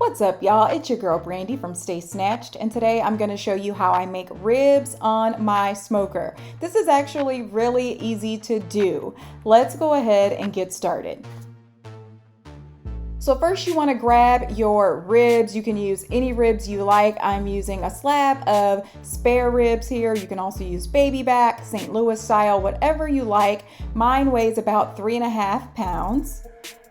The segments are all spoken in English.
What's up, y'all? It's your girl Brandy from Stay Snatched, and today I'm going to show you how I make ribs on my smoker. This is actually really easy to do. Let's go ahead and get started. So first you want to grab your ribs. You can use any ribs you like. I'm using a slab of spare ribs here. You can also use baby back, St. Louis style, whatever you like. Mine weighs about 3.5 pounds.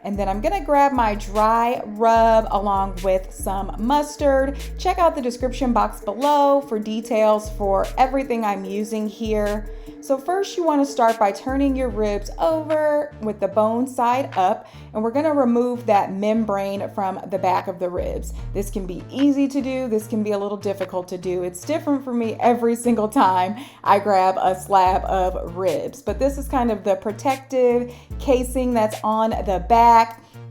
And then I'm gonna grab my dry rub along with some mustard. Check out the description box below for details for everything I'm using here. So first you wanna start by turning your ribs over with the bone side up, and we're gonna remove that membrane from the back of the ribs. This can be easy to do, this can be a little difficult to do. It's different for me every single time I grab a slab of ribs, but this is kind of the protective casing that's on the back.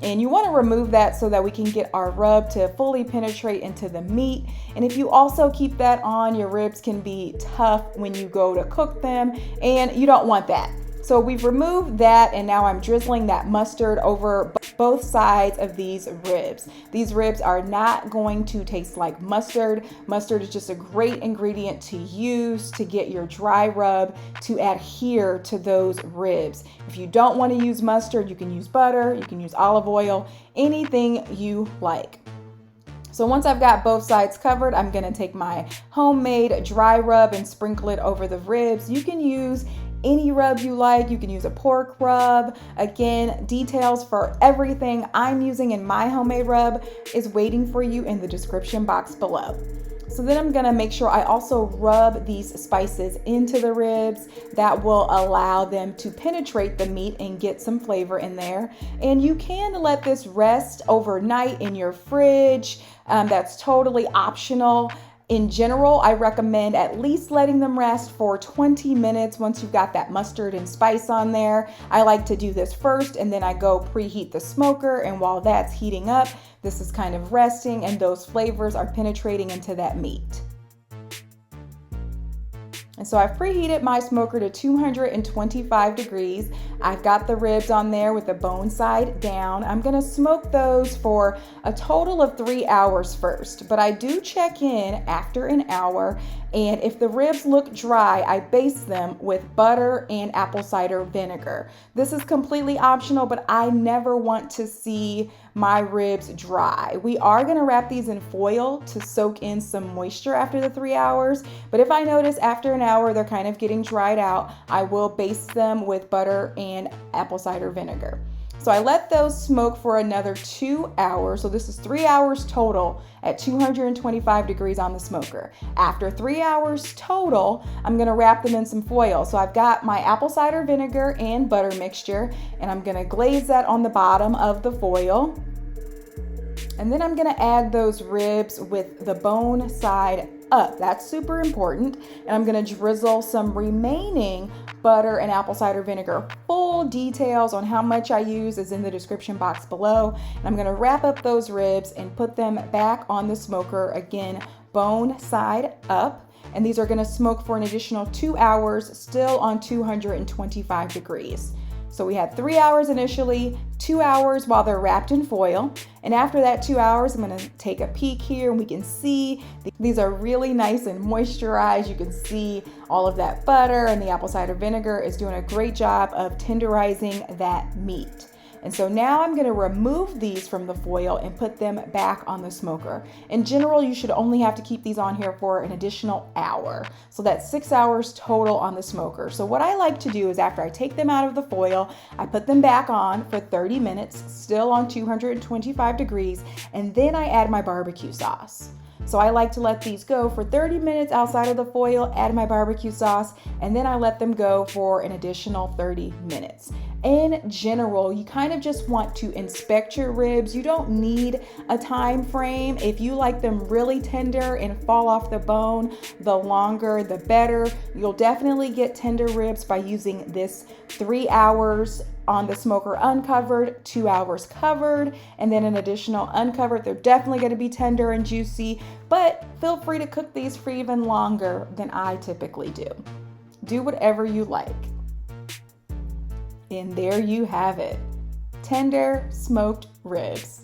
And you want to remove that so that we can get our rub to fully penetrate into the meat. And if you also keep that on, your ribs can be tough when you go to cook them, and you don't want that. So we've removed that, and now I'm drizzling that mustard over both sides of these ribs. These ribs are not going to taste like mustard. Mustard is just a great ingredient to use to get your dry rub to adhere to those ribs. If you don't want to use mustard, you can use butter, you can use olive oil, anything you like. So once I've got both sides covered, I'm gonna take my homemade dry rub and sprinkle it over the ribs. You can use any rub you like. You can use a pork rub. Again, details for everything I'm using in my homemade rub is waiting for you in the description box below. So then I'm gonna make sure I also rub these spices into the ribs. That will allow them to penetrate the meat and get some flavor in there. And you can let this rest overnight in your fridge. That's totally optional. In general, I recommend at least letting them rest for 20 minutes once you've got that mustard and spice on there. I like to do this first, and then I go preheat the smoker, and while that's heating up, this is kind of resting and those flavors are penetrating into that meat. And so I've preheated my smoker to 225 degrees. I've got the ribs on there with the bone side down. I'm gonna smoke those for a total of 3 hours first, but I do check in after an hour, and if the ribs look dry, I baste them with butter and apple cider vinegar. This is completely optional, but I never want to see my ribs dry. We are gonna wrap these in foil to soak in some moisture after the 3 hours, but if I notice after an hour they're kind of getting dried out, I will baste them with butter and apple cider vinegar. So I let those smoke for another 2 hours. So this is 3 hours total at 225 degrees on the smoker. After 3 hours total, I'm gonna wrap them in some foil. So I've got my apple cider vinegar and butter mixture, and I'm gonna glaze that on the bottom of the foil. And then I'm gonna add those ribs with the bone side up. That's super important. And I'm gonna drizzle some remaining butter and apple cider vinegar. Full details on how much I use is in the description box below. And I'm gonna wrap up those ribs and put them back on the smoker, again, bone side up. And these are gonna smoke for an additional 2 hours, still on 225 degrees. So we had 3 hours initially, 2 hours while they're wrapped in foil. And after that 2 hours, I'm gonna take a peek here, and we can see these are really nice and moisturized. You can see all of that butter, and the apple cider vinegar is doing a great job of tenderizing that meat. And so now I'm gonna remove these from the foil and put them back on the smoker. In general, you should only have to keep these on here for an additional hour. So that's 6 hours total on the smoker. So what I like to do is after I take them out of the foil, I put them back on for 30 minutes, still on 225 degrees, and then I add my barbecue sauce. So I like to let these go for 30 minutes outside of the foil, add my barbecue sauce, and then I let them go for an additional 30 minutes. In general, you kind of just want to inspect your ribs. You don't need a time frame. If you like them really tender and fall off the bone, the longer the better. You'll definitely get tender ribs by using this 3 hours on the smoker uncovered, 2 hours covered, and then an additional uncovered. They're definitely going to be tender and juicy, but feel free to cook these for even longer than I typically do. Do whatever you like. And there you have it, tender smoked ribs.